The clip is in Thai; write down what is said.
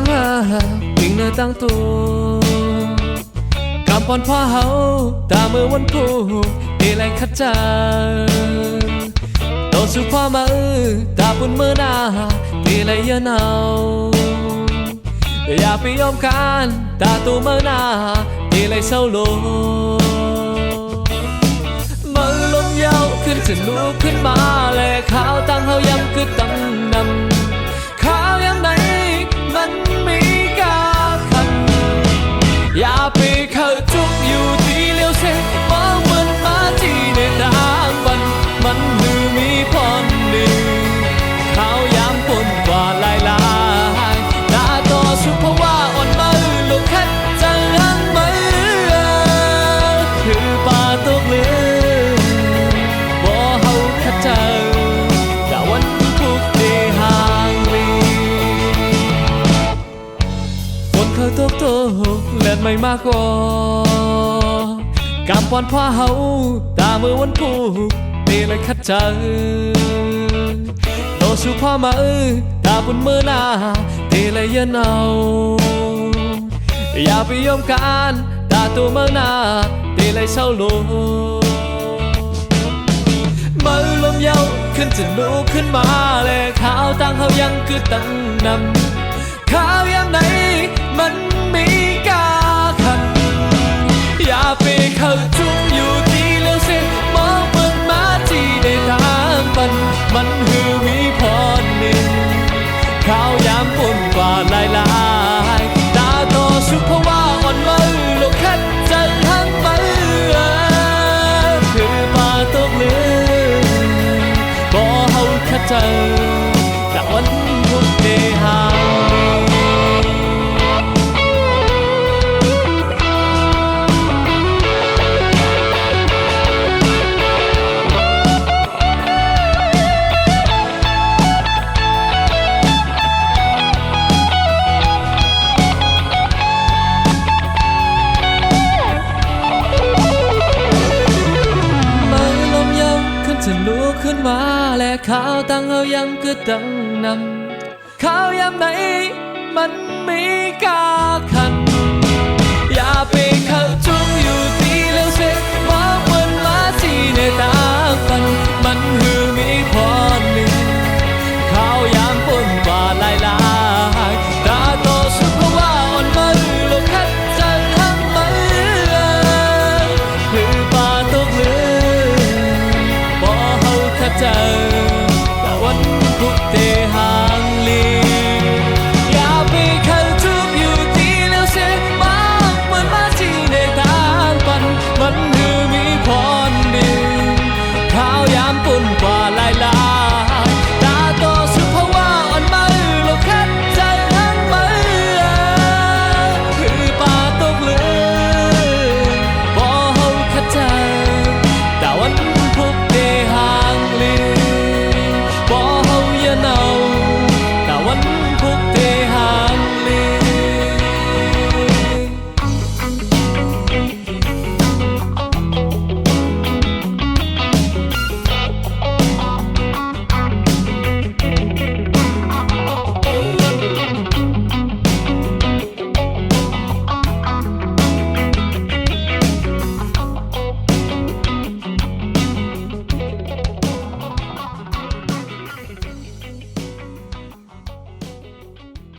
ตั้งหาวิ่งเนื้อตั้งตัวกำปอนพ่อเฮาตาเมื่อวันพูเอไรขัดใจโตสุพ่อมาตาปุ่นเมื่อหน้าเอไรเยอะเนาอย่าไปยอมกันตาตัวเมื่อหน้าเอไรเศร้าโลเมื่อลมยาวขึ้นจะลุกขึ้นมาและขาวตั้งเฮายังคือตั้งนำขาวยังไหนมันมีกาคันอย่าไปเข้าจุกอยู่ที่เลี้ยวเส้นมองมันมาที่ในทางมันมือมีพรหนึ่งเขายามปนกว่าลายตาต่อสุภาวะอ่อนมือลูกคัดจังหังมือคือป่าตกเลือบ่เฮาคัดเจอแต่วันพุกในห่างลีฝนเคยตกเลือดไม่มากกว่ากำปอนพ่อเฮาตาเมื่อวันพุกนี่เลยคัดเจอโตสู่พ่อมาตาปุ่นมือหน้านี่เลยเยอะเนาอย่าไปยอมกันตาตัวเมื่อหน้านี่เลยเศร้าโลมือลมยาวขึ้นจะลุกขึ้นมาและขาวตั้งเขายังคือตั้งนำขาวยามไหนมันมีกาคันอย่าไปเข้าจุกอยู่ที่เลี้ยวเส้นมองเปิดมาที่ในทางมันหือมีพรหนึ่งข้าวยามปนกว่าลายตาโตสุภาวะอ่อนมือลูกคัดจังหังมือคือป่าตกเลือบ่เฮาคัดเจอแต่วันพุกในห่างจะลุกขึ้นมาและข้าวตั้งเฮายังคือตั้งนำข้าวยามไหนมันมีกาคัน